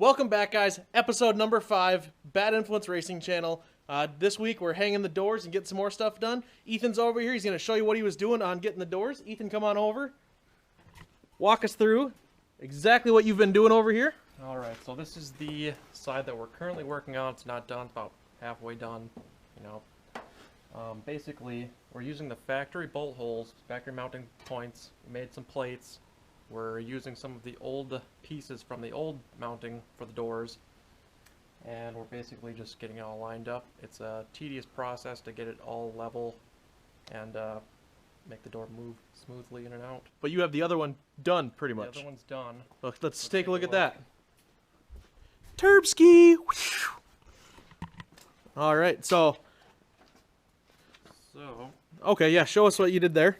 Welcome back, guys. Episode number 5, Bad Influence Racing Channel. This week we're hanging the doors and getting some more stuff done. Ethan's over here. He's going to show you what he was doing on getting the doors. Ethan, come on over. Walk us through exactly what you've been doing over here. Alright, so this is the side that we're currently working on. It's not done, it's about halfway done, you know. Basically, we're using the factory bolt holes, factory mounting points. We made some plates. We're using some of the old pieces from the old mounting for the doors. And we're basically just getting it all lined up. It's a tedious process to get it all level and make the door move smoothly in and out. But you have the other one done, pretty much. The other one's done. Let's take a look at that. Turbski! Alright, so... Okay, yeah, show us what you did there.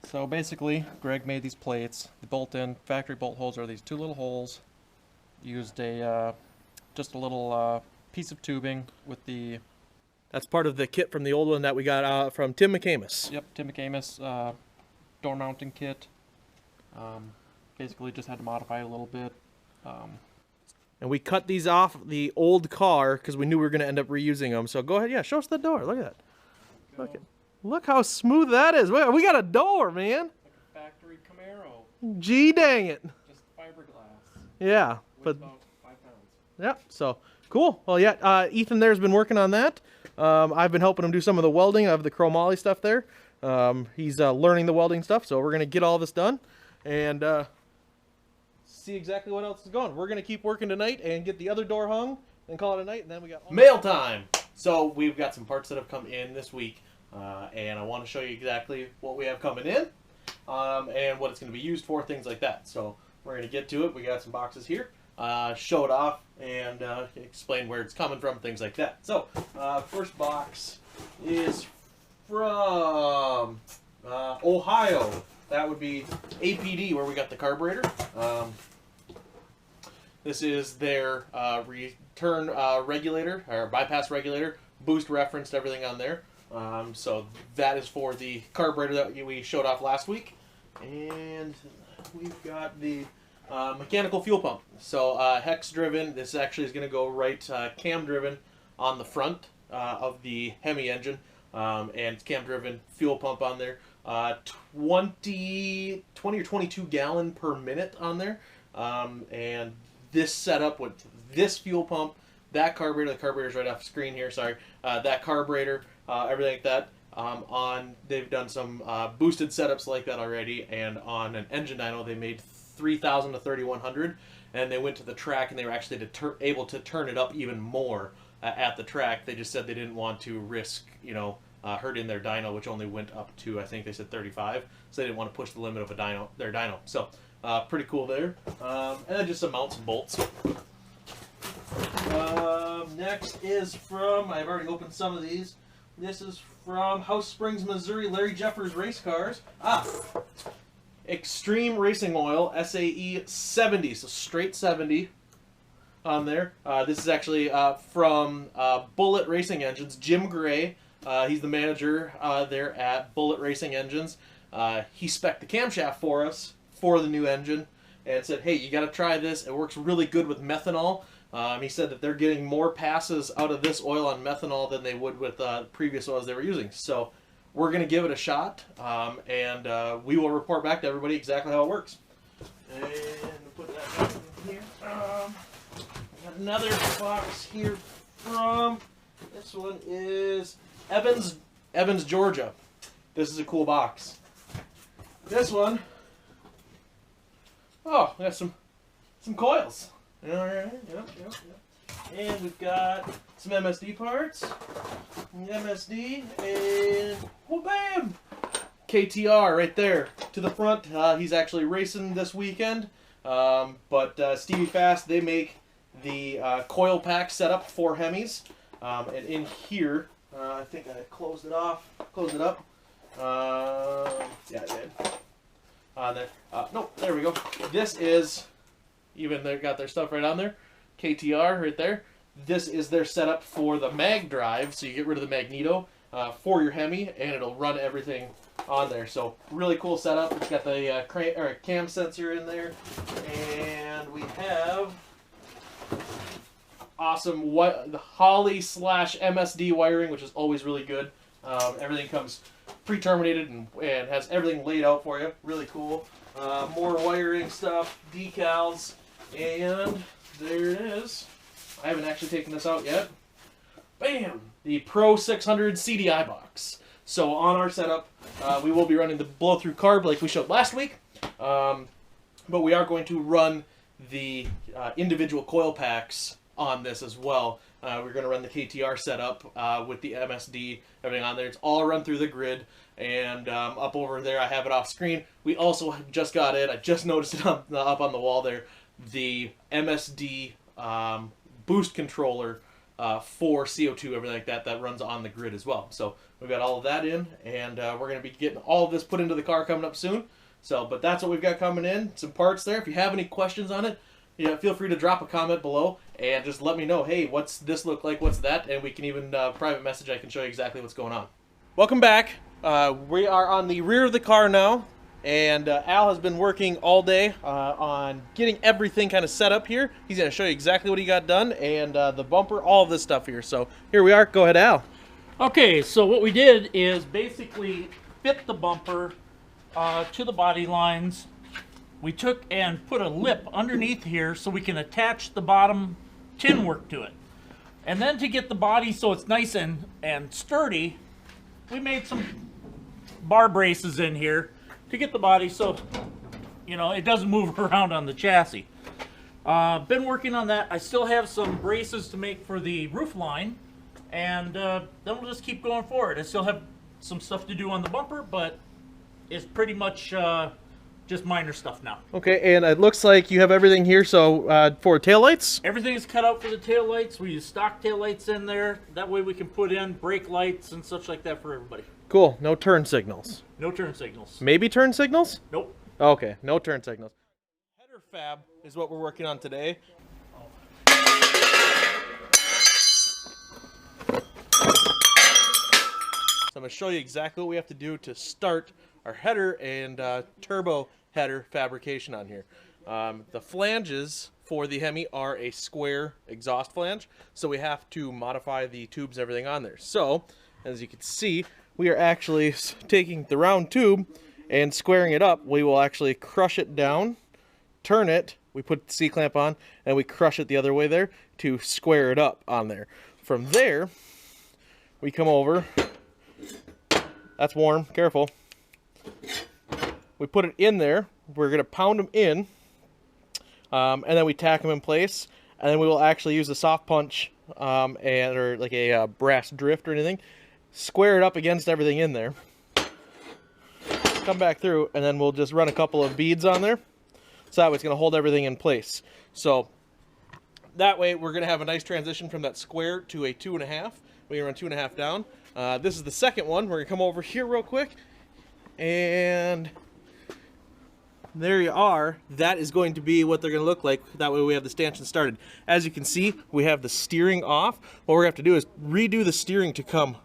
So basically, Greg made these plates. The bolt-in factory bolt holes are these two little holes. Used a just a little piece of tubing with the... That's part of the kit from the old one that we got from Tim McCamus. Yep, Tim McCamus door mounting kit. Basically just had to modify it a little bit. And we cut these off the old car because we knew we were going to end up reusing them. So go ahead, yeah, show us the door. Look at that. Look how smooth that is. We got a door, man. Like a factory Camaro. Gee dang it. Just fiberglass. Yeah. But about 5 pounds. Yeah, so cool. Well, yeah, Ethan there's been working on that. I've been helping him do some of the welding of the chromoly stuff there. He's learning the welding stuff, so we're going to get all this done and see exactly what else is going. We're going to keep working tonight and get the other door hung and call it a night, and then we got... Mail time! So we've got some parts that have come in this week. And I want to show you exactly what we have coming in and what it's going to be used for, things like that. So we're going to get to it. We got some boxes here, show it off, and explain where it's coming from, things like that. So first box is from Ohio. That would be APD, where we got the carburetor. This is their return regulator, or bypass regulator, boost referenced, everything on there. So that is for the carburetor that we showed off last week. And we've got the mechanical fuel pump. So hex driven. This actually is going to go right cam driven on the front of the Hemi engine. And it's cam driven fuel pump on there. 20 or 22 gallon per minute on there. And this setup with this fuel pump, that carburetor, the carburetor's right off screen here, sorry, that carburetor, everything like that. They've done some boosted setups like that already, and on an engine dyno they made 3,000 to 3,100, and they went to the track and they were actually able to turn it up even more at the track. They just said they didn't want to risk, hurting their dyno, which only went up to, I think they said 35, so they didn't want to push the limit of their dyno. So pretty cool there. And then just some mounts and bolts. Next is from, I've already opened some of these. This is from House Springs, Missouri, Larry Jeffers Race Cars. Extreme Racing Oil, SAE 70, so straight 70 on there. This is actually from Bullet Racing Engines, Jim Gray. He's the manager there at Bullet Racing Engines. He spec'd the camshaft for us for the new engine and said, hey, you got to try this. It works really good with methanol. He said that they're getting more passes out of this oil on methanol than they would with previous oils they were using. So we're going to give it a shot, and we will report back to everybody exactly how it works. And put that back in here. Got another box here from, this one is Evans, Georgia. This is a cool box. This one, oh, we got some coils. Alright, yep. And we've got some MSD parts. MSD, and whoa, bam! KTR right there to the front. He's actually racing this weekend. But Stevie Fast, they make the coil pack setup for Hemis. And in here, I think I closed it up. Yeah, I did. No, there we go. This is... Even they got their stuff right on there. KTR right there. This is their setup for the mag drive, so you get rid of the magneto for your Hemi, and it'll run everything on there. So really cool setup. It's got the cam sensor in there, and we have awesome the Holly / MSD wiring, which is always really good. Everything comes pre-terminated and has everything laid out for you. Really cool. More wiring stuff, decals, and there it is. I haven't actually taken this out yet. Bam! The Pro 600 CDI box. So on our setup, we will be running the blow-through carb like we showed last week, but we are going to run the individual coil packs on this as well. We're going to run the KTR setup with the MSD, everything on there. It's all run through the grid, and up over there I have it off screen. We also just got it. I just noticed it up on the wall there. The MSD boost controller for CO2, everything like that, that runs on the grid as well. So we've got all of that in, and we're going to be getting all of this put into the car coming up soon. So, but that's what we've got coming in. Some parts there. If you have any questions on it, feel free to drop a comment below and just let me know, hey, what's this look like, what's that, and we can even private message. I can show you exactly what's going on. Welcome back. We are on the rear of the car now, and Al has been working all day on getting everything kind of set up here. He's going to show you exactly what he got done, and the bumper, all of this stuff here. So here we are. Go ahead, Al. Okay, so what we did is basically fit the bumper to the body lines. We took and put a lip underneath here so we can attach the bottom tin work to it. And then to get the body so it's nice and sturdy, we made some bar braces in here to get the body so, it doesn't move around on the chassis. Been working on that. I still have some braces to make for the roof line, and then we'll just keep going forward. I still have some stuff to do on the bumper, but it's pretty much just minor stuff now. Okay, and it looks like you have everything here. So for taillights? Everything is cut out for the taillights. We use stock taillights in there. That way we can put in brake lights and such like that for everybody. Cool. No turn signals. No turn signals. Maybe turn signals? Nope. Okay, no turn signals. Header fab is what we're working on today. So I'm going to show you exactly what we have to do to start our header and turbo header fabrication on here. The flanges for the Hemi are a square exhaust flange, so we have to modify the tubes and everything on there. So, as you can see, we are actually taking the round tube and squaring it up. We will actually crush it down, turn it, we put the C-clamp on, and we crush it the other way there to square it up on there. From there, we come over. That's warm, careful. We put it in there. We're going to pound them in, and then we tack them in place, and then we will actually use the soft punch or like a brass drift or anything, square it up against everything in there, come back through, and then we'll just run a couple of beads on there, so that way it's going to hold everything in place. So that way we're going to have a nice transition from that square to a 2.5. We're going to run 2.5 down. This is the second one. We're going to come over here real quick, and there you are. That is going to be what they're going to look like. That way we have the stanchion started. As you can see, we have the steering off. What we're going to have to do is redo the steering to come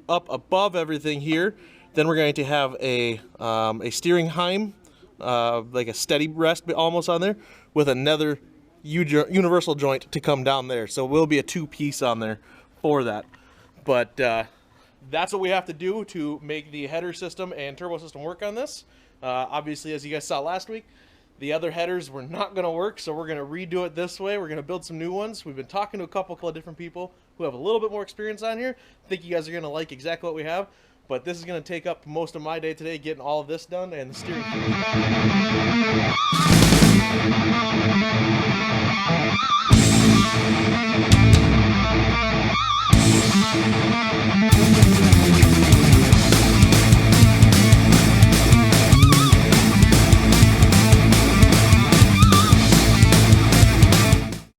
up above everything here. Then we're going to have a steering heim, like a steady rest almost on there, with another universal joint to come down there. So it will be a two-piece on there for that. But that's what we have to do to make the header system and turbo system work on this. Obviously, as you guys saw last week, the other headers were not going to work, so we're going to redo it this way. We're going to build some new ones. We've been talking to a couple of different people who have a little bit more experience on here. I think you guys are going to like exactly what we have, but this is going to take up most of my day today getting all of this done and the steering.